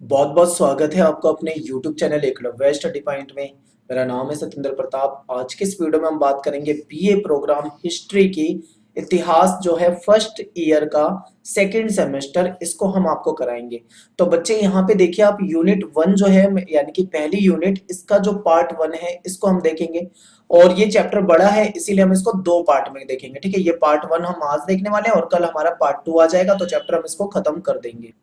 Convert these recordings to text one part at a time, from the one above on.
बहुत बहुत स्वागत है आपका अपने YouTube channel Eklavya study point में। मेरा नाम है सतेंद्र प्रताप। आज के इस वीडियो में हम बात करेंगे बीए प्रोग्राम हिस्ट्री की इतिहास जो है फर्स्ट ईयर का सेकंड सेमेस्टर, इसको हम आपको कराएंगे। तो बच्चे यहाँ पे देखिए, आप यूनिट 1 जो है यानी कि पहली यूनिट, इसका जो पार्ट 1 है इसको हम देखेंगे। और ये चैप्टर बड़ा है इसीलिए हम इसको दो पार्ट में देखेंगे। ठीक है, ये पार्ट 1 हम आज देखने वाले हैं और कल हमारा पार्ट 2 आ जाएगा, तो चैप्टर हम इसको खत्म कर देंगे।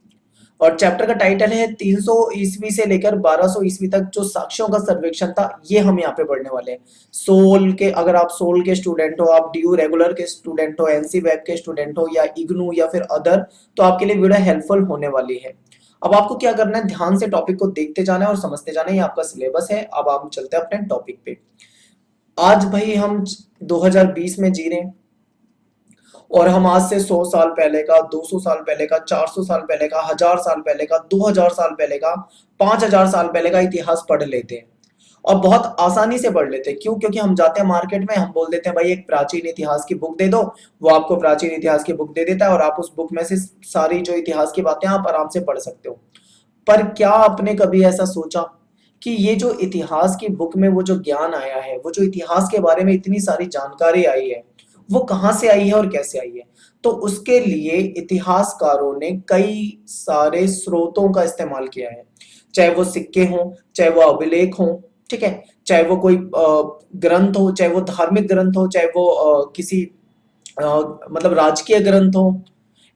और चैप्टर का टाइटल है 300 ईस्वी से लेकर 1200 ईस्वी तक जो साक्ष्यों का सर्वेक्षण था, ये हम यहाँ पे पढ़ने वाले हैं। सोल के, अगर आप सोल के स्टूडेंट हो, आप ड्यू रेगुलर के स्टूडेंट हो, एनसी वेब के स्टूडेंट हो या इग्नू या फिर अदर, तो आपके लिए वीडियो हेल्पफुल होने वाली है। अब आपको क्या करना है, ध्यान से टॉपिक को देखते जाना है और समझते जाना है। ये आपका सिलेबस है। अब आप चलते हैं अपने टॉपिक पे। आज भाई हम 2020 में जी रहे हैं और हम आज से 100 साल पहले का, 200 साल पहले का, 400 साल पहले का, 1000 साल पहले का, 2000 साल पहले का, 5000 साल पहले का इतिहास पढ़ लेते हैं। और बहुत आसानी से पढ़ लेते हैं। क्यों? क्योंकि हम जाते हैं मार्केट में, हम बोल देते हैं भाई एक प्राचीन इतिहास की बुक दे दो, वो आपको प्राचीन इतिहास की बुक दे देता है और आप उस बुक में से सारी जो इतिहास की बातें आप आराम से पढ़ सकते हो। पर क्या आपने कभी ऐसा सोचा कि ये जो इतिहास की बुक में वो जो ज्ञान आया है, वो जो इतिहास के बारे में इतनी सारी जानकारी आई है, वो कहाँ से आई है और कैसे आई है? तो उसके लिए इतिहासकारों ने कई सारे स्रोतों का इस्तेमाल किया है। चाहे वो सिक्के हों, चाहे वो अभिलेख हों, ठीक है, चाहे वो कोई ग्रंथ हो, चाहे वो धार्मिक ग्रंथ हो, चाहे वो किसी अ, मतलब राजकीय ग्रंथ हो,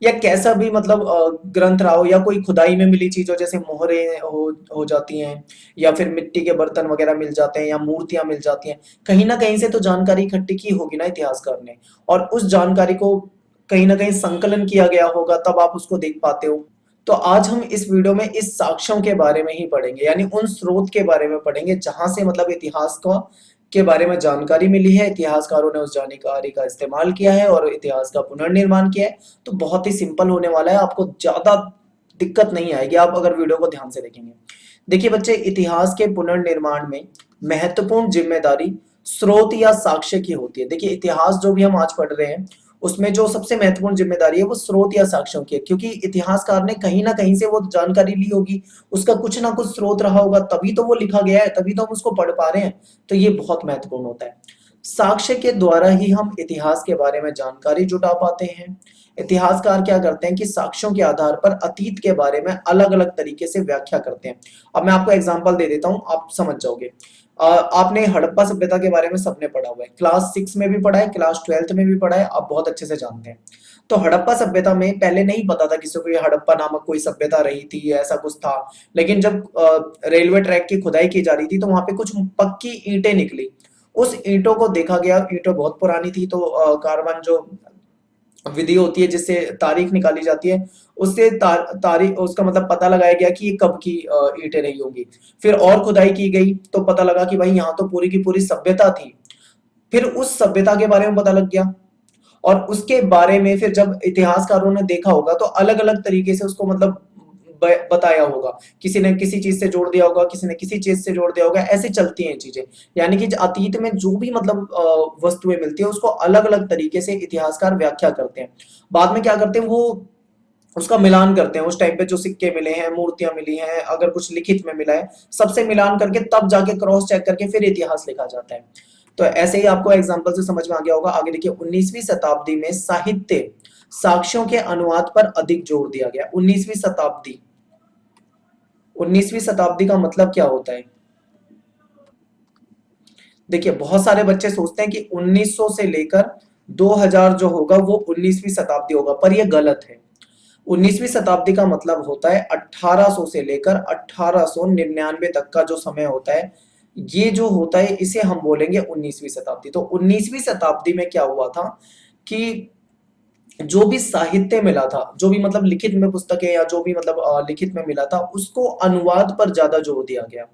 या कैसा भी मतलब ग्रंथ रहा हो, या कोई खुदाई में मिली चीज हो, जैसे मोहरे हो जाती हैं, या फिर मिट्टी के बर्तन वगैरह मिल जाते हैं, या मूर्तियां मिल जाती हैं। कहीं ना कहीं से तो जानकारी इकट्ठी की होगी ना इतिहासकार ने, और उस जानकारी को कहीं ना कहीं संकलन किया गया होगा, तब आप उसको देख पाते हो। तो आज हम इस वीडियो में इस साक्ष्यों के बारे में ही पढ़ेंगे, यानी उन स्रोत के बारे में पढ़ेंगे जहां से मतलब इतिहास का के बारे में जानकारी मिली है, इतिहासकारों ने उस जानकारी का इस्तेमाल किया है और इतिहास का पुनर्निर्माण किया है। तो बहुत ही सिंपल होने वाला है, आपको ज्यादा दिक्कत नहीं आएगी आप अगर वीडियो को ध्यान से देखेंगे। देखिए बच्चे, इतिहास के पुनर्निर्माण में महत्वपूर्ण जिम्मेदारी स्रोत या साक्ष्य की होती है। देखिए इतिहास जो भी हम आज पढ़ रहे हैं, उसमें जो सबसे महत्वपूर्ण जिम्मेदारी है वो स्रोत या साक्ष्यों की है, क्योंकि इतिहासकार ने कहीं ना कहीं से वो जानकारी ली होगी, उसका कुछ ना कुछ स्रोत रहा होगा, तभी तो वो लिखा गया है, तभी तो हम उसको पढ़ पा रहे हैं। तो ये बहुत महत्वपूर्ण होता है। साक्ष्य के द्वारा ही हम इतिहास के बारे में जानकारी जुटा पाते हैं। इतिहासकार क्या करते हैं कि साक्ष्यों के आधार पर अतीत के बारे में अलग अलग तरीके से व्याख्या करते हैं। अब मैं आपको एग्जांपल दे देता हूं, आप समझ जाओगे। आपने हड़प्पा सभ्यता के बारे में सबने पढ़ा हुआ है, क्लास 6 में भी पढ़ा है, क्लास 12th में भी पढ़ा है, आप बहुत अच्छे से जानते हैं। तो हड़प्पा सभ्यता में पहले नहीं पता था किसी को ये हड़प्पा नामक कोई सभ्यता रही थी, ऐसा कुछ था। लेकिन जब रेलवे ट्रैक की खुदाई की जा रही थी, तो वहां पे कुछ पक्की ईंटें निकली। उस ईंटों को देखा गया, ईंटें बहुत पुरानी थी, तो कार्बन जो विधि होती है जिससे तारीख निकाली जाती है, उससे तारीख, उसका मतलब पता लगाया गया कि ये कब की ईंटें रही होंगी। फिर और खुदाई की गई तो पता लगा कि भाई यहाँ तो पूरी की पूरी सभ्यता थी। फिर उस सभ्यता के बारे में पता लग गया, और उसके बारे में फिर जब इतिहासकारों ने देखा होगा तो अलग अलग तरीके से उसको मतलब बताया होगा। किसी ने किसी चीज से जोड़ दिया होगा, किसी ने किसी चीज से जोड़ दिया होगा, ऐसे चलती हैं चीजें। यानी कि अतीत में जो भी मतलब वस्तुएं मिलती है, उसको अलग अलग तरीके से इतिहासकार व्याख्या करते हैं। बाद में क्या करते हैं, वो उसका मिलान करते हैं। उस टाइम पे जो सिक्के मिले हैं, मूर्तियां मिली हैं, अगर कुछ लिखित में मिला है, सबसे मिलान करके तब जाके क्रॉस चेक करके फिर इतिहास लिखा जाता है। तो ऐसे ही आपको एग्जांपल से समझ में आ गया होगा। आगे देखिए, 19वीं शताब्दी में साहित्य साक्ष्यों के अनुवाद पर अधिक जोर दिया गया। 19वीं शताब्दी का मतलब क्या होता है? देखिए बहुत सारे बच्चे सोचते हैं कि 1900 से लेकर 2000 जो होगा वो 19वीं शताब्दी होगा, पर यह गलत है। 19वीं शताब्दी का मतलब होता है 1800 से लेकर 1899 तक का जो समय होता है, ये जो होता है इसे हम बोलेंगे 19वीं शताब्दी। तो 19वीं शताब्दी में क्या हुआ था कि जो भी साहित्य मिला था, जो भी मतलब लिखित में पुस्तकें या जो भी मतलब लिखित में मिला था, उसको अनुवाद पर ज्यादा जोर दिया गया।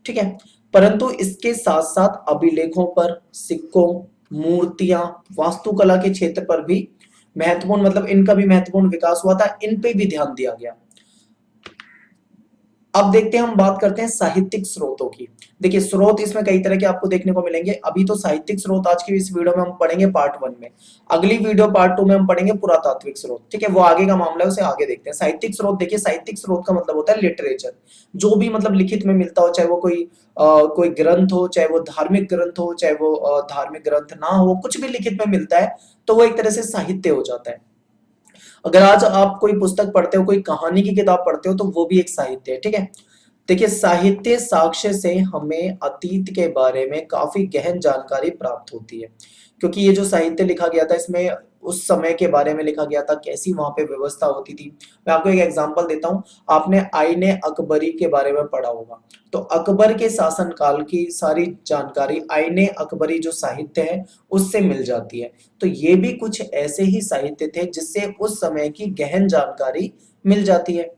ठीक है, परंतु इसके साथ साथ अभिलेखों पर, सिक्कों, मूर्तियां, वास्तुकला के क्षेत्र पर भी महत्वपूर्ण मतलब इनका भी महत्वपूर्ण विकास हुआ था, इन पे भी ध्यान दिया गया। अब देखते हैं, हम बात करते हैं साहित्यिक स्रोतों की। देखिए स्रोत इसमें कई तरह के आपको देखने को मिलेंगे। अभी तो साहित्यिक स्रोत आज की इस वीडियो में हम पढ़ेंगे पार्ट 1 में। अगली वीडियो पार्ट 2 में हम पढ़ेंगे पुरातात्विक स्रोत, ठीक है, वो आगे का मामला है, उसे आगे देखते हैं। साहित्यिक स्रोत, देखिए साहित्यिक स्रोत का मतलब होता है लिटरेचर, जो भी मतलब लिखित में मिलता हो, चाहे वो कोई ग्रंथ हो, चाहे वो धार्मिक ग्रंथ हो, चाहे वो धार्मिक ग्रंथ ना हो, कुछ भी लिखित में मिलता है तो वो एक तरह से साहित्य हो जाता है। अगर आज आप कोई पुस्तक पढ़ते हो, कोई कहानी की किताब पढ़ते हो, तो वो भी एक साहित्य है, ठीक है। देखिए साहित्य साक्ष्य से हमें अतीत के बारे में काफी गहन जानकारी प्राप्त होती है, क्योंकि ये जो साहित्य लिखा गया था इसमें उस समय के बारे में लिखा गया था, कैसी वहां पे व्यवस्था होती थी। मैं आपको एक एग्जांपल देता हूँ, आपने आईने अकबरी के बारे में पढ़ा होगा, तो अकबर के शासनकाल की सारी जानकारी आईने अकबरी जो साहित्य है उससे मिल जाती है। तो ये भी कुछ ऐसे ही साहित्य थे जिससे उस समय की गहन जानकारी मिल जाती है।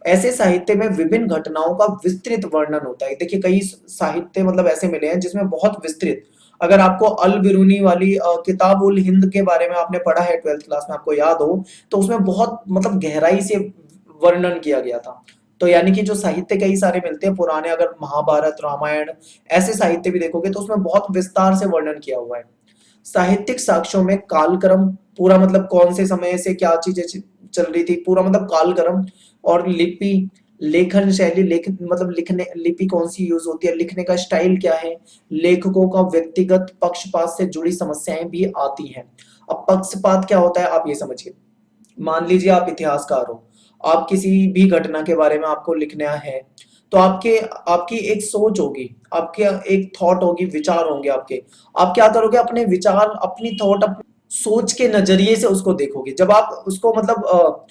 ऐसे साहित्य में विभिन्न घटनाओं का विस्तृत वर्णन होता है। देखिए कई साहित्य मतलब ऐसे मिले हैं जिसमें बहुत विस्तृत, अगर आपको अल बिरूनी वाली किताब उल हिंद के बारे में आपने पढ़ा है 12th क्लास में, आपको याद हो, तो उसमें बहुत मतलब गहराई से वर्णन किया गया था। तो यानी कि जो साहित्य कई सारे मिलते हैं पुराने, अगर महाभारत रामायण ऐसे साहित्य भी देखोगे तो उसमें बहुत विस्तार से वर्णन किया हुआ है। साहित्यिक साक्ष्यों में कालक्रम, पूरा मतलब कौन से समय से क्या चीजें चल रही थी, पूरा मतलब कालक्रम, और लिपि, लेखन शैली, मतलब लिखने लिपि कौन सी यूज होती है, लिखने का स्टाइल क्या है, लेखकों का व्यक्तिगत पक्षपात से जुड़ी समस्याएं भी आती हैं। अब पक्षपात क्या होता है आप ये समझिए। मान लीजिए आप इतिहासकार हो, आप किसी भी घटना के बारे में आपको लिखना है, तो आपके आपकी एक सोच होगी, आपके एक थॉट होगी, विचार होंगे आपके। आप क्या करोगे, अपने विचार, अपनी थॉट, अपनी सोच के नजरिए से उसको देखोगे। जब आप उसको मतलब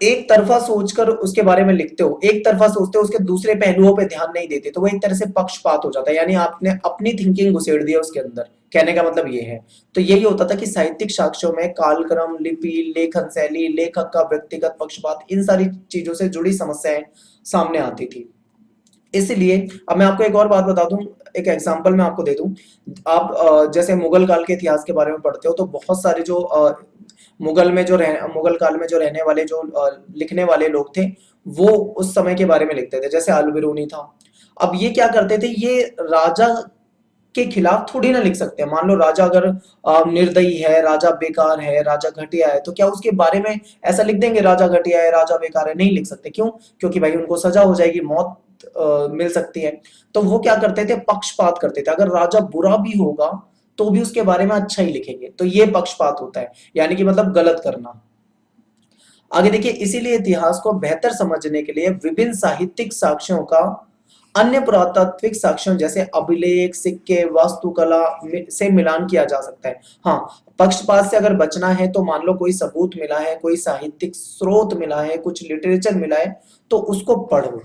एक तरफा सोचकर उसके बारे में लिखते हो, एक तरफा सोचते हो, उसके दूसरे पहलुओं पे ध्यान नहीं देते, तो वो एक तरह से पक्षपात हो जाता है, यानी आपने अपनी थिंकिंग घुसेड़ दी है उसके अंदर। कहने का मतलब ये है। तो यही होता था कि साहित्यिक साक्ष्यों में कालक्रम, लिपि, लेखन शैली, लेखक का व्यक्तिगत पक्षपात, इन सारी चीजों से जुड़ी समस्याएं सामने आती थी। इसलिए अब मैं आपको एक और बात बता दूं, एक एग्जांपल मैं आपको दे दूं। आप जैसे मुगल काल के इतिहास के बारे में पढ़ते हो, तो बहुत सारे जो मुगल काल में जो रहने वाले, जो लिखने वाले लोग थे, वो उस समय के बारे में लिखते थे। जैसे अल बिरूनी था। अब ये क्या करते थे, ये राजा के खिलाफ थोड़ी ना लिख सकते हैं। मान लो राजा अगर निर्दयी है, राजा बेकार है, राजा घटिया है, तो क्या उसके बारे में ऐसा लिख देंगे राजा घटिया है, राजा बेकार है? नहीं लिख सकते। क्यों? क्योंकि भाई उनको सजा हो जाएगी, मौत मिल सकती है। तो वो क्या करते थे, पक्षपात करते थे। अगर राजा बुरा भी होगा तो भी उसके बारे में अच्छा ही लिखेंगे। तो ये पक्षपात होता है, यानी कि मतलब गलत करना। आगे देखिए, इसीलिए इतिहास को बेहतर समझने के लिए विभिन्न साहित्यिक साक्ष्यों का अन्य पुरातात्विक साक्ष्यों जैसे अभिलेख, सिक्के, वास्तुकला से मिलान किया जा सकता है। हाँ, पक्षपात से अगर बचना है तो मान लो कोई सबूत मिला है, कोई साहित्यिक स्रोत मिला है, कुछ लिटरेचर मिला है, तो उसको पढ़ो,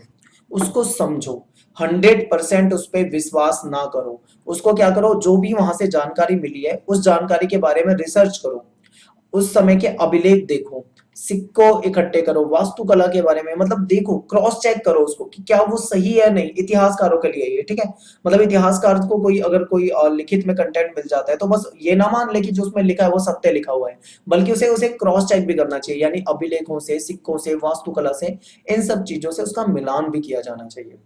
उसको समझो। 100% उस पर विश्वास ना करो। उसको क्या करो, जो भी वहां से जानकारी मिली है उस जानकारी के बारे में रिसर्च करो, उस समय के अभिलेख देखो, सिक्को इकट्ठे करो, वास्तुकला के बारे में मतलब देखो, क्रॉस चेक करो उसको कि क्या वो सही है नहीं। इतिहासकारों के लिए ये ठीक है। मतलब इतिहासकार को कोई अगर कोई लिखित में कंटेंट मिल जाता है तो बस ये ना मान ले कि जो उसमें लिखा है वो सत्य लिखा हुआ है, बल्कि उसे उसे क्रॉस चेक भी करना चाहिए, यानी अभिलेखों से, सिक्कों से, वास्तुकला से, इन सब चीजों से उसका मिलान भी किया जाना चाहिए।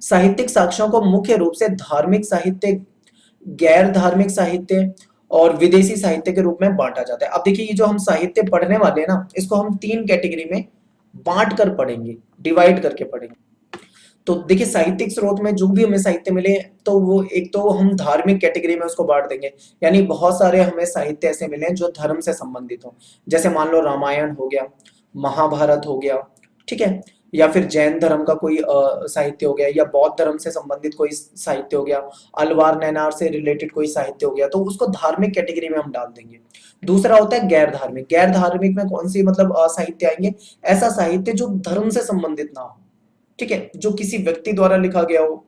साहित्यिक साक्ष्यों को मुख्य रूप से धार्मिक साहित्य, गैर धार्मिक साहित्य और विदेशी साहित्य के रूप में बांटा जाता है। अब देखिए, ये जो हम साहित्य पढ़ने वाले हैं ना, इसको हम 3 कैटेगरी में बांट कर पढ़ेंगे, डिवाइड करके पढ़ेंगे। तो देखिए साहित्यिक स्रोत में जो भी हमें साहित्य मिले, तो वो एक तो हम धार्मिक कैटेगरी में उसको बांट देंगे, यानी बहुत सारे हमें साहित्य ऐसे मिले हैं जो धर्म से संबंधित हो। जैसे मान लो रामायण हो गया, महाभारत हो गया, ठीक है, या फिर जैन धर्म का कोई साहित्य हो गया, या बौद्ध धर्म से संबंधित कोई साहित्य हो गया, अलवार नैनार से रिलेटेड कोई साहित्य हो गया, तो उसको धार्मिक कैटेगरी में हम डाल देंगे। दूसरा होता है गैर धार्मिक। गैर धार्मिक में कौन सी मतलब साहित्य आएंगे, ऐसा साहित्य जो धर्म से संबंधित ना हो, ठीक है, जो किसी व्यक्ति द्वारा लिखा गया हो,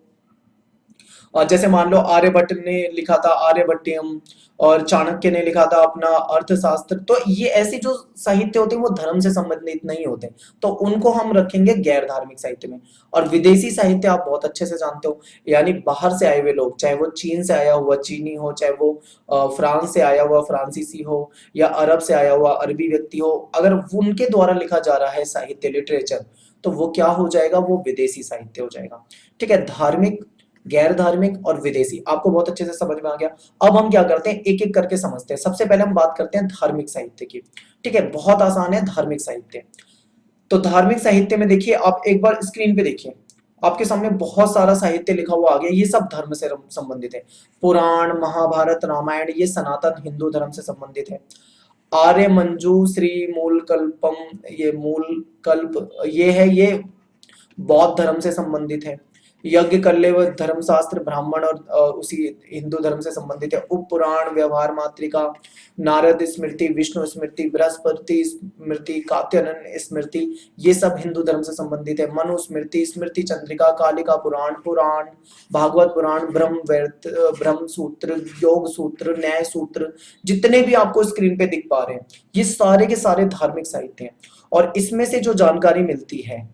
जैसे मान लो आर्यभट्ट ने लिखा था आर्यभट्टियम, और चाणक्य ने लिखा था अपना अर्थशास्त्र। तो ये ऐसी जो साहित्य होते हैं वो धर्म से संबंधित नहीं होते, तो उनको हम रखेंगे गैर धार्मिक साहित्य में। और विदेशी साहित्य आप बहुत अच्छे से जानते हो, यानी बाहर से आए हुए लोग, चाहे वो चीन से आया हुआ चीनी हो, चाहे वो फ्रांस से आया हुआ फ्रांसीसी हो, या अरब से आया हुआ अरबी व्यक्ति हो, अगर उनके द्वारा लिखा जा रहा है साहित्य लिटरेचर, तो वो क्या हो जाएगा, वो विदेशी साहित्य हो जाएगा। ठीक है, धार्मिक, गैर धार्मिक और विदेशी आपको बहुत अच्छे से समझ में आ गया। अब हम क्या करते हैं, एक एक करके समझते हैं। सबसे पहले हम बात करते हैं धार्मिक साहित्य की। ठीक है, बहुत आसान है धार्मिक साहित्य। तो धार्मिक साहित्य में देखिए, आप एक बार स्क्रीन पे देखिए, आपके सामने बहुत सारा साहित्य लिखा हुआ आ गया। ये सब धर्म से संबंधित है। पुराण, महाभारत, रामायण, ये सनातन हिंदू धर्म से संबंधित है। आर्य मंजू, श्री मूल कल्पम, ये मूल कल्प, ये है, ये बौद्ध धर्म से संबंधित है। यज्ञ कल्लेव धर्मशास्त्र ब्राह्मण और उसी हिंदू धर्म से संबंधित है। उप पुराण, व्यवहार मातृका, नारद स्मृति, विष्णु स्मृति, बृहस्पति स्मृति, कात्यायन स्मृति, ये सब हिंदू धर्म से संबंधित है। मनु स्मृति, स्मृति चंद्रिका, कालिका पुराण, पुराण, भागवत पुराण, ब्रह्म सूत्र, योग सूत्र, न्याय सूत्र, जितने भी आपको स्क्रीन पे दिख पा रहे हैं, ये सारे के सारे धार्मिक साहित्य हैं। और इसमें से जो जानकारी मिलती है,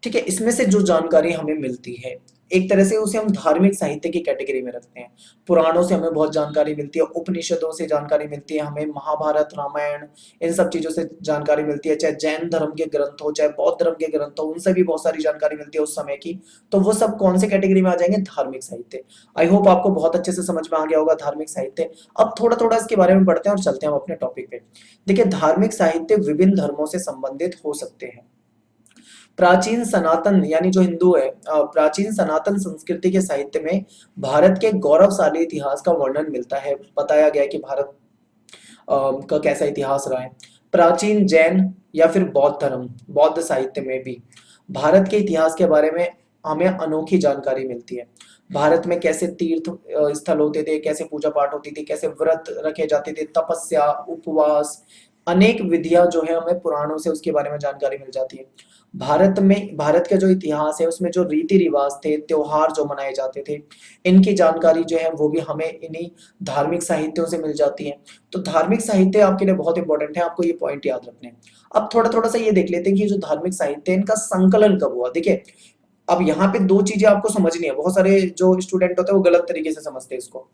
ठीक है, इसमें से जो जानकारी हमें मिलती है, एक तरह से उसे हम धार्मिक साहित्य की कैटेगरी में रखते हैं। पुराणों से हमें बहुत जानकारी मिलती है, उपनिषदों से जानकारी मिलती है, हमें महाभारत, रामायण, इन सब चीजों से जानकारी मिलती है। चाहे जैन धर्म के ग्रंथ हो, चाहे बौद्ध धर्म के ग्रंथ हो, उनसे भी बहुत सारी जानकारी मिलती है उस समय की। तो वो सब कौन से कैटेगरी में आ जाएंगे, धार्मिक साहित्य। आई होप आपको बहुत अच्छे से समझ में आ गया होगा धार्मिक साहित्य। अब थोड़ा थोड़ा इसके बारे में पढ़ते हैं और चलते हैं हम अपने टॉपिक पे। देखिए, धार्मिक साहित्य विभिन्न धर्मों से संबंधित हो सकते हैं। प्राचीन सनातन, यानी जो हिंदू है, प्राचीन सनातन संस्कृति के साहित्य में भारत के गौरवशाली इतिहास का वर्णन मिलता है। बताया गया है कि भारत का कैसा इतिहास रहा है। प्राचीन जैन या फिर बौद्ध धर्म, बौद्ध साहित्य में भी भारत के इतिहास के बारे में हमें अनोखी जानकारी मिलती है। भारत में कैसे तीर्थ स्थल होते थे, कैसे पूजा पाठ होती थी, कैसे व्रत रखे जाते थे, तपस्या, उपवास, अनेक विधियां जो है हमें पुराणों से उसके बारे में जानकारी मिल जाती है। भारत का जो इतिहास है उसमें जो रीति रिवाज थे, त्योहार जो मनाए जाते थे, इनकी जानकारी जो है वो भी हमें इन्हीं धार्मिक साहित्यों से मिल जाती है। तो धार्मिक साहित्य आपके लिए बहुत इंपॉर्टेंट है, आपको ये पॉइंट याद रखने हैं। अब थोड़ा थोड़ा सा ये देख लेते हैं कि जो धार्मिक साहित्य है इनका संकलन कब हुआ। देखिए, अब यहाँ पे दो चीजें आपको समझनी है। बहुत सारे जो स्टूडेंट होते हैं वो गलत तरीके से समझते हैं इसको।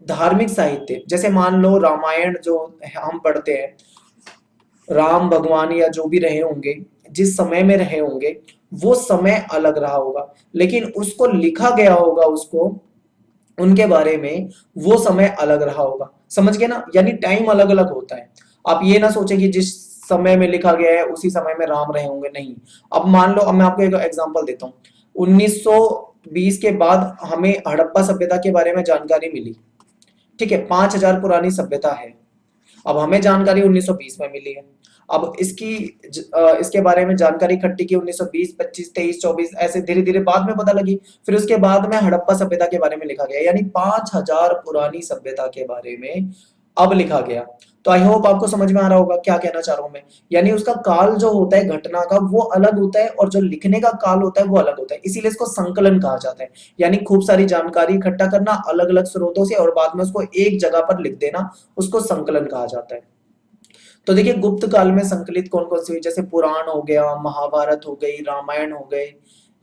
धार्मिक साहित्य, जैसे मान लो रामायण जो हम पढ़ते हैं, राम भगवान या जो भी रहे होंगे, जिस समय में रहे होंगे, वो समय अलग रहा होगा, लेकिन उसको लिखा गया होगा, उसको उनके बारे में वो समय अलग रहा होगा। समझ गए ना, यानी टाइम अलग अलग होता है। आप ये ना सोचे कि जिस समय में लिखा गया है उसी समय में राम रहे होंगे, नहीं। अब मान लो, अब मैं आपको एक एग्जांपल देता हूँ। 1920 के बाद हमें हड़प्पा सभ्यता के बारे में जानकारी मिली। ठीक है, 5000 पुरानी सभ्यता है। अब हमें जानकारी 1920 में मिली है। अब इसके बारे में जानकारी इकट्ठी की 1920, 25, 23, 24, ऐसे धीरे धीरे बाद में पता लगी। फिर उसके बाद में हड़प्पा सभ्यता के बारे में लिखा गया, यानी 5000 पुरानी सभ्यता के बारे में अब लिखा गया। तो आई होप आपको समझ में आ रहा होगा क्या कहना चाह रहा हूं मैं। यानी उसका काल जो होता है घटना का वो अलग होता है, और जो लिखने का काल होता है वो अलग होता है। इसीलिए इसको संकलन कहा जाता है। यानी खूब सारी जानकारी इकट्ठा करना अलग अलग स्रोतों से और बाद में उसको एक जगह पर लिख देना, उसको संकलन कहा जाता है। तो देखिए, गुप्त काल में संकलित कौन कौन सी हुई, जैसे पुराण हो गया, महाभारत हो गई, रामायण हो गए,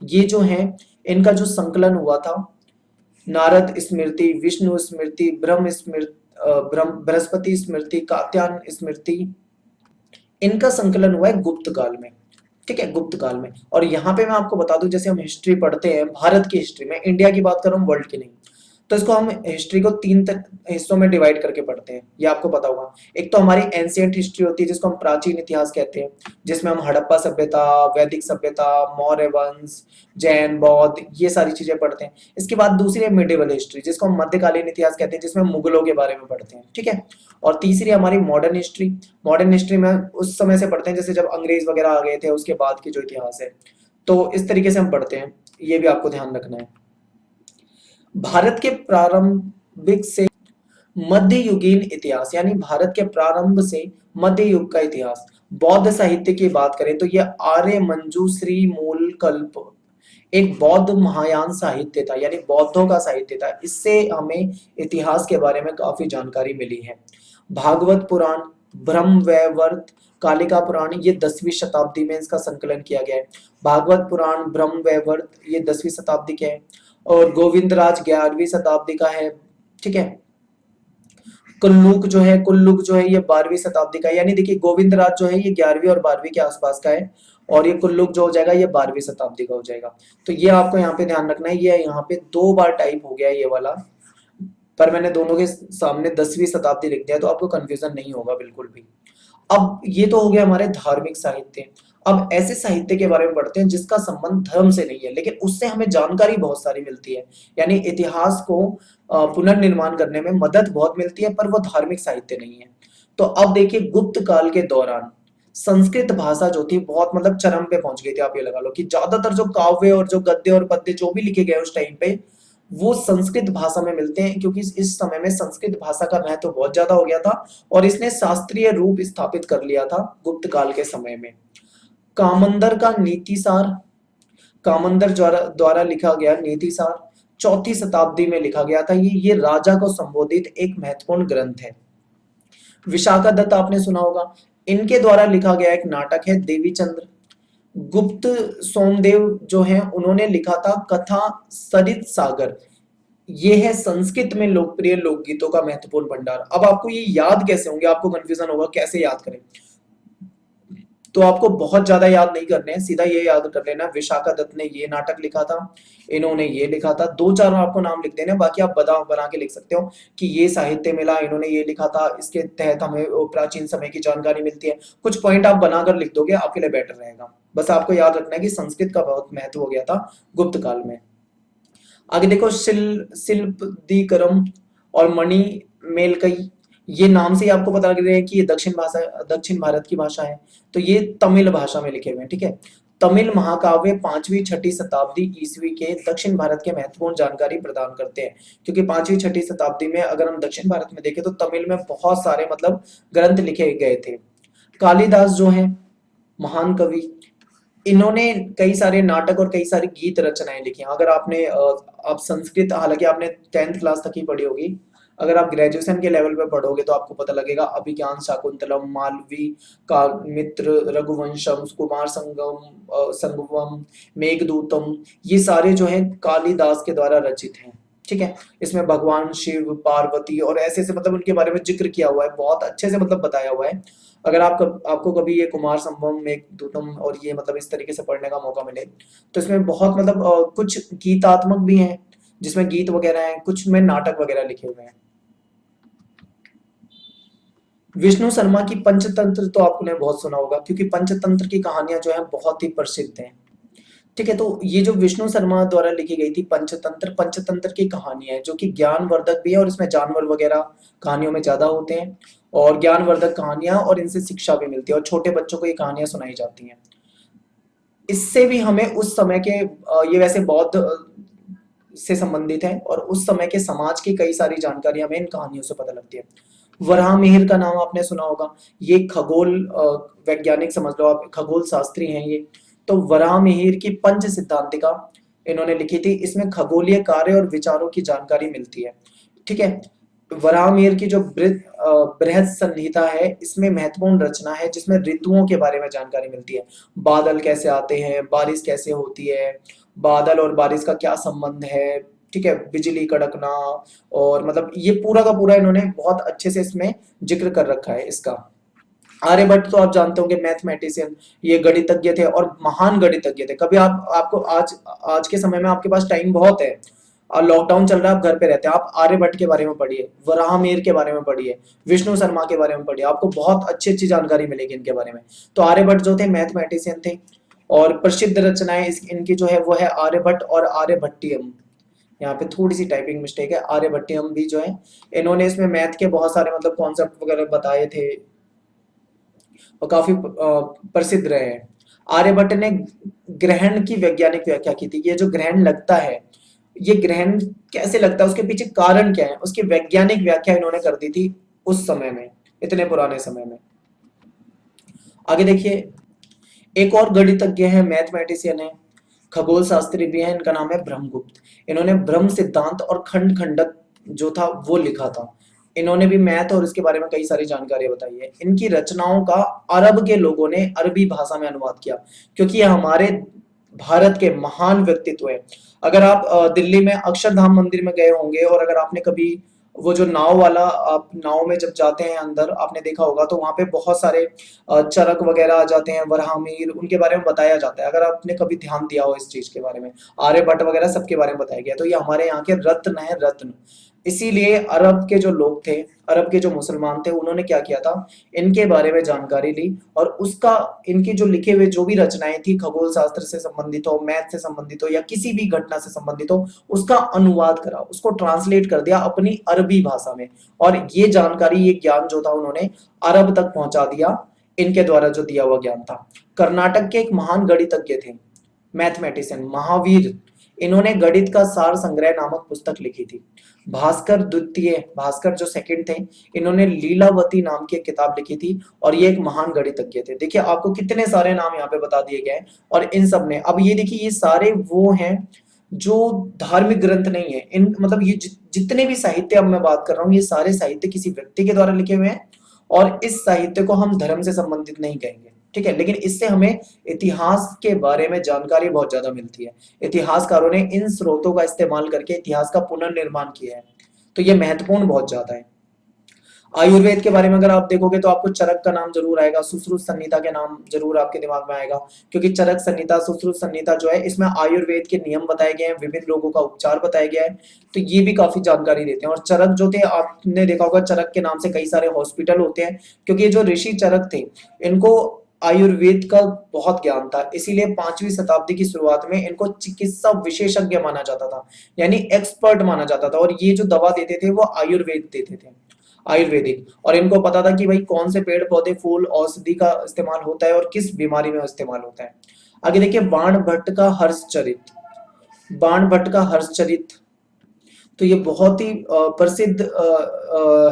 ये जो है इनका जो संकलन हुआ था, नारद स्मृति, विष्णु स्मृति, ब्रह्म स्मृति, बृहस्पति स्मृति, कात्यायन स्मृति, इनका संकलन हुआ है गुप्त काल में। ठीक है, गुप्त काल में। और यहाँ पे मैं आपको बता दूं, जैसे हम हिस्ट्री पढ़ते हैं, भारत की हिस्ट्री में, इंडिया की बात कर रहा हूँ, वर्ल्ड की नहीं, तो इसको हम हिस्ट्री को तीन हिस्सों में डिवाइड करके पढ़ते हैं, ये आपको पता होगा। एक तो हमारी एंशिएंट हिस्ट्री होती है जिसको हम प्राचीन इतिहास कहते हैं, जिसमें हम हड़प्पा सभ्यता, वैदिक सभ्यता, मौर्य वंश, जैन, बौद्ध, ये सारी चीजें पढ़ते हैं। इसके बाद दूसरी है मिडिवल हिस्ट्री, जिसको हम मध्यकालीन इतिहास कहते हैं, जिसमें मुगलों के बारे में पढ़ते हैं। ठीक है, और तीसरी हमारी मॉडर्न हिस्ट्री। मॉडर्न हिस्ट्री में उस समय से पढ़ते हैं जैसे जब अंग्रेज वगैरह आ गए थे, उसके बाद की जो इतिहास है, तो इस तरीके से हम पढ़ते हैं, ये भी आपको ध्यान रखना है। भारत के प्रारंभिक से मध्य युगीन इतिहास, यानी भारत के प्रारंभ से मध्य युग का इतिहास। बौद्ध साहित्य की बात करें तो यह आर्य मंजू, श्री मूल कल्प, एक बौद्ध महायान साहित्य था, यानी बौद्धों का साहित्य था। इससे हमें इतिहास के बारे में काफी जानकारी मिली है। भागवत पुराण, ब्रह्मवैवर्त, कालिका पुराण, ये 10वीं शताब्दी में इसका संकलन किया गया है। भागवत पुराण, ब्रह्मवैवर्त, ये 10वीं शताब्दी के है। और गोविंदराज 11वीं शताब्दी का है। ठीक है। कुल्लुक जो है ये 12वीं शताब्दी का है। यानी देखिए गोविंदराज जो है ये 11वीं और 12वीं के आसपास का है, और ये कुल्लुक जो हो जाएगा ये 12वीं शताब्दी का हो जाएगा। तो ये आपको यहाँ पे ध्यान रखना है, ये यहाँ पे 2 बार टाइप हो गया है ये वाला, पर मैंने दोनों के सामने 10वीं शताब्दी लिख दिया, तो आपको कंफ्यूजन नहीं होगा बिल्कुल भी। अब ये तो हो गया हमारे धार्मिक साहित्य। अब ऐसे साहित्य के बारे में पढ़ते हैं जिसका संबंध धर्म से नहीं है, लेकिन उससे हमें जानकारी बहुत सारी मिलती है, यानी इतिहास को पुनर्निर्माण करने में मदद बहुत मिलती है, पर वो धार्मिक साहित्य नहीं है। तो अब देखिए गुप्त काल के दौरान संस्कृत भाषा जो थी बहुत मतलब चरम पे पहुंच गई थी। आप ये लगा लो कि ज्यादातर जो काव्य और जो गद्य और पद्य जो भी लिखे गए उस टाइम पे वो संस्कृत भाषा में मिलते हैं, क्योंकि इस समय में संस्कृत भाषा का महत्व तो बहुत ज्यादा हो गया था और इसने शास्त्रीय रूप स्थापित कर लिया था गुप्त काल के समय में। कामंदर का नीतिसार, कामंदर द्वारा लिखा गया नीतिसार 4वीं शताब्दी में लिखा गया था। ये राजा को संबोधित एक महत्वपूर्ण ग्रंथ है। विशाखा दत्त आपने सुना होगा, इनके द्वारा लिखा गया एक नाटक है देवीचंद्र। गुप्त सोमदेव जो हैं उन्होंने लिखा था कथा सरित सागर। ये है संस्कृत में लोकप्रिय लोकगीतों का महत्वपूर्ण भंडार। अब आपको ये याद कैसे होंगे, आपको कंफ्यूजन होगा कैसे याद करें, तो आपको बहुत ज्यादा याद नहीं करने हैं, सीधा ये याद कर लेना विशाखा दत्त ने ये नाटक लिखा था, इन्होंने ये लिखा था। 2-4 आपको नाम लिख देने, बाकी आप बना के लिख सकते हो कि ये साहित्य मिला, इन्होंने ये लिखा था, इसके तहत हमें प्राचीन समय की जानकारी मिलती है। कुछ पॉइंट आप बनाकर लिख दोगे, आपके लिए बेटर रहेगा। बस आपको याद रखना है कि संस्कृत का बहुत महत्व हो गया था गुप्त काल में। आगे देखो शिल्पदीकरम और मणि मेलकई, ये नाम से ही आपको पता लग रहा है कि ये दक्षिण भारत की भाषा है। तो ये तमिल भाषा में लिखे हुए हैं। ठीक है। तमिल महाकाव्य 5वीं-6वीं शताब्दी ईस्वी के दक्षिण भारत के महत्वपूर्ण जानकारी प्रदान करते हैं, क्योंकि 5वीं-6वीं शताब्दी में अगर हम दक्षिण भारत में देखें तो तमिल में बहुत सारे मतलब ग्रंथ लिखे गए थे। कालिदास जो है महान कवि, इन्होंने कई सारे नाटक और कई सारी गीत रचनाएं लिखी हैं। अगर आपने आप संस्कृत हालांकि आपने 10th क्लास तक ही पढ़ी होगी, अगर आप ग्रेजुएशन के लेवल पे पढ़ोगे तो आपको पता लगेगा अभिज्ञान शाकुंतलम, मालवी का मित्र, रघुवंशम, कुमार संगम, मेघदूतम, ये सारे जो है कालिदास के द्वारा रचित हैं। ठीक है। इसमें भगवान शिव, पार्वती और ऐसे ऐसे मतलब उनके बारे में जिक्र किया हुआ है, बहुत अच्छे से मतलब बताया हुआ है। अगर आपको कभी ये कुमार संभवम, मेघदूतम और ये मतलब इस तरीके से पढ़ने का मौका मिले तो इसमें बहुत मतलब कुछ गीतात्मक भी हैं जिसमें गीत वगैरह हैं, कुछ में नाटक वगैरह लिखे हुए हैं। विष्णु शर्मा की पंचतंत्र तो आपने बहुत सुना होगा, क्योंकि पंचतंत्र की कहानियां जो है बहुत ही प्रसिद्ध हैं। ठीक है। तो ये जो विष्णु शर्मा द्वारा लिखी गई थी पंचतंत्र, पंचतंत्र की कहानी है जो कि ज्ञानवर्धक भी है, और इसमें जानवर वगैरह कहानियों में ज्यादा होते हैं, और ज्ञानवर्धक कहानियां, और इनसे शिक्षा भी मिलती है, और छोटे बच्चों को ये कहानियां सुनाई जाती हैं। इससे भी हमें उस समय के ये वैसे बौद्ध से संबंधित है, और उस समय के समाज की कई सारी जानकारी हमें इन कहानियों से पता लगती है। वराह मिहिर का नाम आपने सुना होगा, ये खगोल वैज्ञानिक समझ लो आप, खगोल शास्त्री हैं ये। तो वराह मिहिर की पंच सिद्धांतिका इन्होंने लिखी थी, इसमें खगोलीय कार्य और विचारों की जानकारी मिलती है। ठीक है। वराह मिहिर की जो बृहद संहिता है, इसमें महत्वपूर्ण रचना है जिसमें ऋतुओं के बारे में जानकारी मिलती है। बादल कैसे आते हैं, बारिश कैसे होती है, बादल और बारिश का क्या संबंध है। ठीक है। बिजली कड़कना, और मतलब ये पूरा का पूरा इन्होंने बहुत अच्छे से इसमें जिक्र कर रखा है इसका। आर्यभट्ट तो आप जानते होंगे, मैथमेटिशियन, ये गणितज्ञ थे और महान गणितज्ञ थे। कभी आपको आज आज के समय में आपके पास टाइम बहुत है और लॉकडाउन चल रहा है, आप घर पे रहते हैं, आप आर्यभट्ट के बारे में पढ़िए, वराह मिहिर के बारे में पढ़िए, विष्णु शर्मा के बारे में पढ़िए, आपको बहुत अच्छी अच्छी जानकारी मिलेगी इनके बारे में। तो आर्यभट्ट जो थे मैथमेटिशियन थे, और प्रसिद्ध रचनाएं इनकी जो है वो है आर्यभट्ट और आर्यभट्टियम। यहाँ पे थोड़ी सी टाइपिंग मिस्टेक है, आर्यभट्टियम भी जो है, इन्होंने इसमें मैथ के बहुत सारे मतलब कॉन्सेप्ट वगैरह बताए थे और काफी प्रसिद्ध रहे हैं। आर्यभट्ट ने ग्रहण की वैज्ञानिक व्याख्या की थी। ये जो ग्रहण लगता है, ये ग्रहण कैसे लगता है, उसके पीछे कारण क्या है, उसकी वैज्ञानिक व्याख्या इन्होंने कर दी थी उस समय में, इतने पुराने समय में। आगे देखिए, एक और गणितज्ञ है, मैथमेटिशियन है, खगोल शास्त्री भी हैं, इनका नाम है ब्रह्मगुप्त। इन्होंने ब्रह्म सिद्धांत और खंड खंडक जो था वो लिखा था। इन्होंने भी मैथ और इसके बारे में कई सारी जानकारी बताई है। इनकी रचनाओं का अरब के लोगों ने अरबी भाषा में अनुवाद किया, क्योंकि ये हमारे भारत के महान व्यक्तित्व हैं। अगर आप दिल्ली में अक्षरधाम मंदिर में गए होंगे, और अगर आपने कभी वो जो नाव वाला, आप नाव में जब जाते हैं अंदर, आपने देखा होगा तो वहां पे बहुत सारे चरक वगैरह आ जाते हैं, वराहमीर, उनके बारे में बताया जाता है। अगर आपने कभी ध्यान दिया हो इस चीज के बारे में, आर्यभट्ट वगैरह सबके बारे में बताया गया। तो ये हमारे यहाँ के रत्न है, रत्न। इसीलिए अरब के जो लोग थे, अरब के जो मुसलमान थे, उन्होंने क्या किया था, इनके बारे में जानकारी ली, और उसका, इनकी जो लिखे हुए जो भी रचनाएं थी, खगोल शास्त्र से संबंधित हो, मैथ से संबंधित हो, या किसी भी घटना से संबंधित हो, उसका अनुवाद करा, उसको ट्रांसलेट कर दिया अपनी अरबी भाषा में। और ये जानकारी, ये ज्ञान जो था, उन्होंने अरब तक पहुंचा दिया, इनके द्वारा जो दिया हुआ ज्ञान था। कर्नाटक के एक महान गणितज्ञ थे, मैथमेटिशियन, महावीर। इन्होंने गणित का सार संग्रह नामक पुस्तक लिखी थी। भास्कर द्वितीय, भास्कर जो सेकंड थे, इन्होंने लीलावती नाम की एक किताब लिखी थी, और ये एक महान गणितज्ञ थे। देखिए आपको कितने सारे नाम यहाँ पे बता दिए गए हैं, और इन सब ने, अब ये देखिए, ये सारे वो हैं जो धार्मिक ग्रंथ नहीं है। इन मतलब ये जितने भी साहित्य अब मैं बात कर रहा हूँ, ये सारे साहित्य किसी व्यक्ति के द्वारा लिखे हुए हैं, और इस साहित्य को हम धर्म से संबंधित नहीं कहेंगे, ठीक है। लेकिन इससे हमें इतिहास के बारे में जानकारी बहुत ज्यादा मिलती है। इतिहासकारों ने इन स्रोतों का इस्तेमाल करके इतिहास का पुनर्निर्माण किया है, तो ये महत्वपूर्ण बहुत ज्यादा है। आयुर्वेद के बारे में अगर आप देखोगे तो आपको चरक का नाम जरूर आएगा, सुश्रुत संहिता के नाम जरूर आपके दिमाग में आएगा, क्योंकि चरक संहिता, सुश्रुत संहिता जो है, इसमें आयुर्वेद के नियम बताए गए हैं, विभिन्न रोगों का उपचार बताया गया है। तो ये भी काफी जानकारी देते हैं। और चरक जो थे, आपने देखा होगा चरक के नाम से कई सारे हॉस्पिटल होते हैं, क्योंकि ये जो ऋषि चरक थे, इनको आयुर्वेद का बहुत ज्ञान था, इसीलिए 5वीं शताब्दी की शुरुआत में इनको चिकित्सा विशेषज्ञ माना जाता था, यानी एक्सपर्ट माना जाता था। और ये जो दवा देते थे वो आयुर्वेद देते थे, आयुर्वेदिक। और इनको पता था कि भाई कौन से पेड़ पौधे, फूल, औषधि का इस्तेमाल होता है और किस बीमारी में इस्तेमाल होता है। आगे देखिए, बाण भट्ट का हर्षचरित, बाण भट्ट का हर्षचरित, तो ये बहुत ही प्रसिद्ध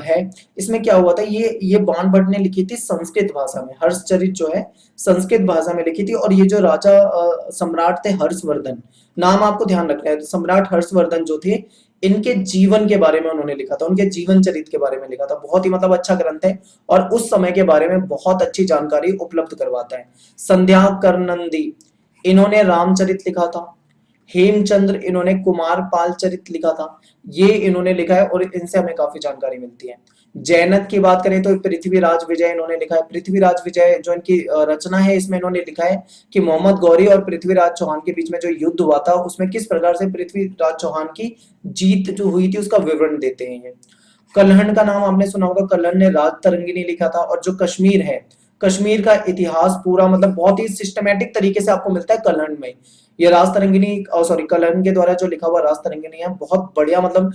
है। इसमें क्या हुआ था, ये बाण भट्ट ने लिखी थी संस्कृत भाषा में, हर्षचरित जो है संस्कृत भाषा में लिखी थी। और ये जो राजा सम्राट थे हर्षवर्धन, नाम आपको ध्यान रखना है, सम्राट हर्षवर्धन जो थे, इनके जीवन के बारे में उन्होंने लिखा था, उनके जीवन चरित्र के बारे में लिखा था। बहुत ही मतलब अच्छा ग्रंथ है, और उस समय के बारे में बहुत अच्छी जानकारी उपलब्ध करवाता है। संध्या करनंदी, इन्होंने रामचरित लिखा था। हेमचंद्र, इन्होंने कुमार पाल चरित लिखा था, ये इन्होंने लिखा है, और इनसे हमें काफी जानकारी मिलती है। जैनक की बात करें तो पृथ्वीराज विजय इन्होंने लिखा है। पृथ्वीराज विजय जो इनकी रचना है, इसमें इन्होंने लिखा है कि मोहम्मद गौरी और पृथ्वीराज चौहान के बीच में जो युद्ध हुआ था, उसमें किस प्रकार से पृथ्वीराज चौहान की जीत जो हुई थी उसका विवरण देते हैं ये। कल्हण का नाम आपने सुना होगा, कल्हण ने राज तरंगिणी लिखा था। और जो कश्मीर है, कश्मीर का इतिहास पूरा मतलब बहुत ही सिस्टमेटिक तरीके से आपको मिलता है कल्हण में। ये राज तरंगिणी, सॉरी, कल्हण के द्वारा जो लिखा हुआ राज तरंगिणी है, बहुत बढ़िया, मतलब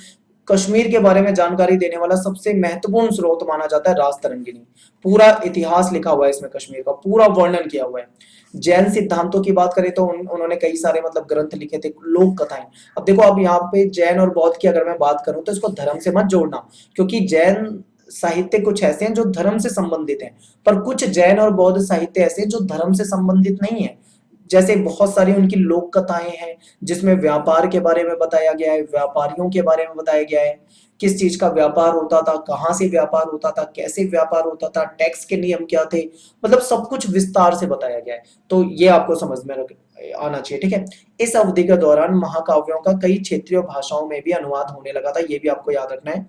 कश्मीर के बारे में जानकारी देने वाला सबसे महत्वपूर्ण स्रोत माना जाता है राज तरंगिणी। पूरा इतिहास लिखा हुआ है इसमें, कश्मीर का पूरा वर्णन किया हुआ है। जैन सिद्धांतों की बात करें तो उन्होंने कई सारे मतलब ग्रंथ लिखे थे, लोक कथाएं। अब देखो, अब यहाँ पे जैन और बौद्ध की अगर मैं बात करूं तो इसको धर्म से मत जोड़ना, क्योंकि जैन साहित्य कुछ ऐसे हैं जो धर्म से संबंधित हैं, पर कुछ जैन और बौद्ध साहित्य ऐसे हैं जो धर्म से संबंधित नहीं है। जैसे बहुत सारी उनकी लोक कथाएं हैं, जिसमें व्यापार के बारे में बताया गया है, व्यापारियों के बारे में बताया गया है, किस चीज का व्यापार होता था, कहाँ से व्यापार होता था, कैसे व्यापार होता था, टैक्स के नियम क्या थे, मतलब सब कुछ विस्तार से बताया गया है। तो ये आपको समझ में आना चाहिए, ठीक है। इस अवधि के दौरान महाकाव्यों का कई क्षेत्रीय भाषाओं में भी अनुवाद होने लगा था, ये भी आपको याद रखना है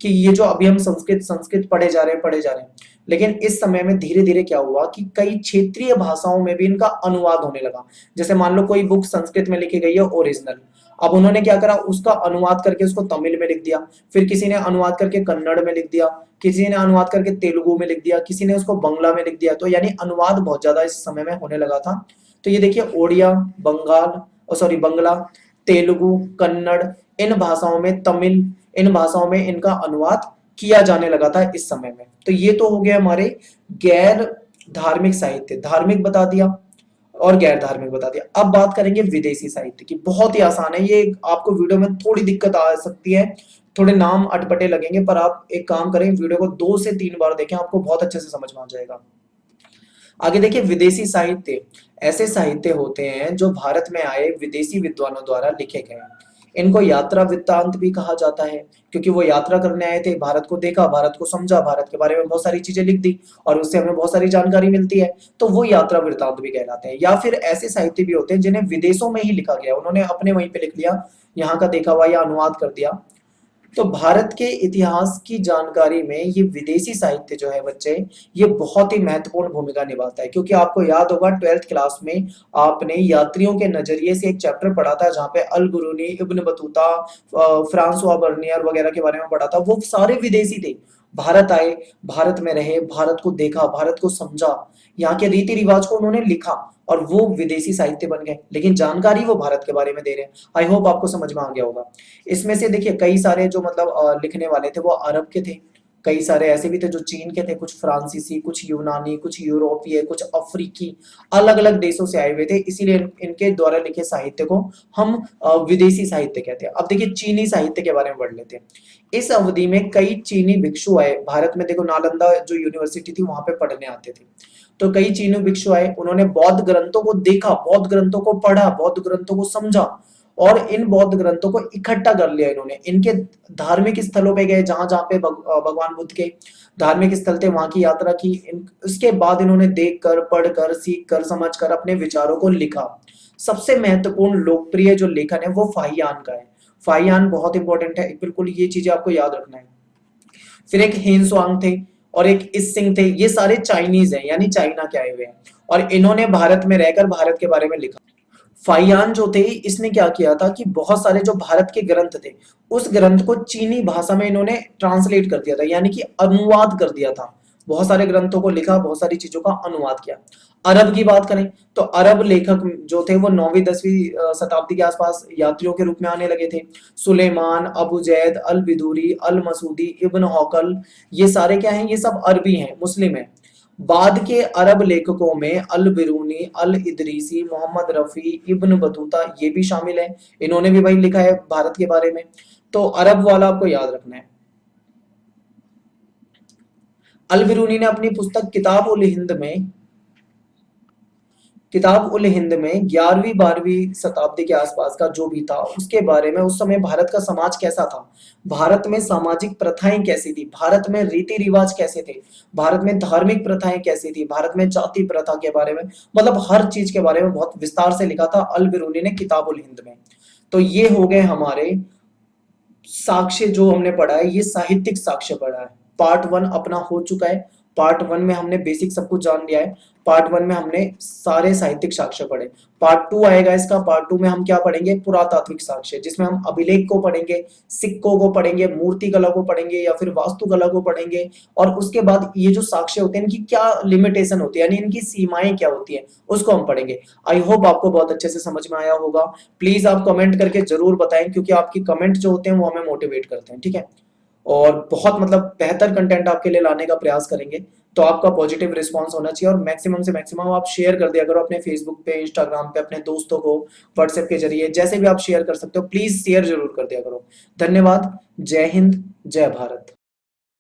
कि ये जो अभी हम संस्कृत संस्कृत पढ़े जा रहे हैं, लेकिन इस समय में धीरे धीरे क्या हुआ कि कई क्षेत्रीय भाषाओं में भी इनका अनुवाद होने लगा। जैसे मान लो कोई बुक संस्कृत में लिखी गई है ओरिजिनल, अब उन्होंने क्या करा, उसका अनुवाद करके उसको तमिल में लिख दिया, फिर किसी ने अनुवाद करके कन्नड़ में लिख दिया, किसी ने अनुवाद करके तेलुगु में लिख दिया, किसी ने उसको बंगला में लिख दिया। तो यानी अनुवाद बहुत ज्यादा इस समय में होने लगा था। तो ये देखिए, ओडिया, बंगला, तेलुगु, कन्नड़, इन भाषाओं में, तमिल, इन भाषाओं में इनका अनुवाद किया जाने लगा था इस समय में। तो ये तो हो गया हमारे गैर धार्मिक साहित्य, धार्मिक बता दिया और गैर धार्मिक बता दिया। अब बात करेंगे विदेशी साहित्य की। बहुत ही आसान है ये, आपको वीडियो में थोड़ी दिक्कत आ सकती है, थोड़े नाम अटपटे लगेंगे, पर आप एक काम करें, वीडियो को 2 से 3 बार देखें, आपको बहुत अच्छे से समझ में आ जाएगा। आगे देखिए विदेशी साहित्य, ऐसे साहित्य होते हैं जो भारत में आए विदेशी विद्वानों द्वारा लिखे गए हैं। इनको यात्रा वृत्तांत भी कहा जाता है, क्योंकि वो यात्रा करने आए थे, भारत को देखा, भारत को समझा, भारत के बारे में बहुत सारी चीजें लिख दी और उससे हमें बहुत सारी जानकारी मिलती है, तो वो यात्रा वृत्तांत भी कहलाते हैं। या फिर ऐसे साहित्य भी होते हैं जिन्हें विदेशों में ही लिखा गया, उन्होंने अपने वहीं पे लिख लिया, यहाँ का देखा हुआ या अनुवाद कर दिया। तो भारत के इतिहास की जानकारी में ये विदेशी साहित्य जो है बच्चे, ये बहुत ही महत्वपूर्ण भूमिका निभाता है, क्योंकि आपको याद होगा 12th क्लास में आपने यात्रियों के नजरिए से एक चैप्टर पढ़ा था जहां पे अल गुरूनी, इब्न बतूता, फ्रांसवा बर्नियर वगैरह के बारे में पढ़ा था। वो सारे विदेशी थे, भारत आए, भारत में रहे, भारत को देखा, भारत को समझा, यहाँ के रीति रिवाज को उन्होंने लिखा और वो विदेशी साहित्य बन गए, लेकिन जानकारी वो भारत के बारे में दे रहे हैं। आई होप आपको समझ में आ गया होगा। इसमें से देखिए कई सारे जो मतलब लिखने वाले थे वो अरब के थे, कई सारे ऐसे भी थे जो चीन के थे, कुछ फ्रांसीसी, कुछ यूनानी, कुछ यूरोपीय, कुछ अफ्रीकी, अलग अलग देशों से आए हुए थे, इसीलिए इनके द्वारा लिखे साहित्य को हम विदेशी साहित्य कहते हैं। अब देखिए चीनी साहित्य के बारे में पढ़ लेते हैं। इस अवधि में कई चीनी भिक्षु आए भारत में, देखो नालंदा जो यूनिवर्सिटी थी वहां पे पढ़ने आते थे, तो कई चीनी भिक्षु आए, उन्होंने बौद्ध ग्रंथों को देखा, बौद्ध ग्रंथों को पढ़ा, बौद्ध ग्रंथों को समझा और इन बौद्ध ग्रंथों को इकट्ठा कर लिया इन्होंने। इनके धार्मिक स्थलों पे गए, जहां जहां पे भगवान बुद्ध के धार्मिक स्थल थे वहां की यात्रा की। उसके बाद इन्होंने देख कर, पढ़ कर, सीख कर, समझ कर अपने विचारों को लिखा। सबसे महत्वपूर्ण लोकप्रिय जो लेखन है वो फाहियान का है। फाहियान बहुत इंपॉर्टेंट है, बिल्कुल ये चीजें आपको याद रखना है। फिर एक हेनसुआंग थे और एक इसिंग थे, ये सारे चाइनीज हैं, यानी चाइना के आए हुए हैं, और इन्होंने भारत में रहकर भारत के बारे में लिखा। फाइयान जो थे, इसने क्या किया था कि बहुत सारे जो भारत के ग्रंथ थे उस ग्रंथ को चीनी भाषा में इन्होंने ट्रांसलेट कर दिया था, यानी कि अनुवाद कर दिया था। बहुत सारे ग्रंथों को लिखा, बहुत सारी चीजों का अनुवाद किया। अरब की बात करें तो अरब लेखक जो थे वो 9वीं 10वीं शताब्दी के आसपास यात्रियों के रूप में आने लगे थे। सुलेमान, अबू जैद, अल बिदूरी, अल मसूदी, इब्न हौकल, ये सारे क्या हैं, ये सब अरबी हैं, मुस्लिम हैं। बाद के अरब लेखकों में अल बिरूनी, अल इदरीसी, मोहम्मद रफी, इब्न बतूता ये भी शामिल है, इन्होंने भी भाई लिखा है भारत के बारे में। तो अरब वाला आपको याद रखना है। अल बिरूनी ने अपनी पुस्तक किताब उल हिंद में 11वीं 12वीं शताब्दी के आसपास का जो भी था उसके बारे में, उस समय भारत का समाज कैसा था, भारत में सामाजिक प्रथाएं कैसी थी, भारत में रीति रिवाज कैसे थे, भारत में धार्मिक प्रथाएं कैसी थी, भारत में जाति प्रथा के बारे में, मतलब हर चीज के बारे में बहुत विस्तार से लिखा था अल बिरूनी ने किताब उल हिंद में। तो ये हो गए हमारे साक्ष्य जो हमने पढ़ा है, ये साहित्यिक साक्ष्य पढ़ा है। पार्ट 1 अपना हो चुका है। पार्ट 1 में हमने बेसिक सब कुछ जान लिया है। पार्ट 1 में हमने सारे साहित्यिक साक्ष्य पढ़े। पार्ट 2 आएगा इसका, पार्ट 2 में हम क्या पढ़ेंगे, पुरातात्विक साक्ष्य, जिसमें हम अभिलेख को पढ़ेंगे, सिक्कों को पढ़ेंगे, मूर्ति कला को पढ़ेंगे या फिर वास्तुकला को पढ़ेंगे, और उसके बाद ये जो साक्ष्य होते हैं इनकी क्या लिमिटेशन होती है, यानी इनकी सीमाएं क्या होती है, उसको हम पढ़ेंगे। आई होप आपको बहुत अच्छे से समझ में आया होगा। प्लीज आप कमेंट करके जरूर बताएं, क्योंकि आपकी कमेंट जो होते हैं वो हमें मोटिवेट करते हैं, ठीक है। और बहुत मतलब बेहतर कंटेंट आपके लिए लाने का प्रयास करेंगे, तो आपका पॉजिटिव रिस्पांस होना चाहिए, और मैक्सिमम से मैक्सिमम आप शेयर कर दिया करो अपने फेसबुक पे, इंस्टाग्राम पे, अपने दोस्तों को व्हाट्सएप के जरिए, जैसे भी आप शेयर कर सकते हो, प्लीज शेयर जरूर कर दिया करो। धन्यवाद। जय हिंद, जय भारत।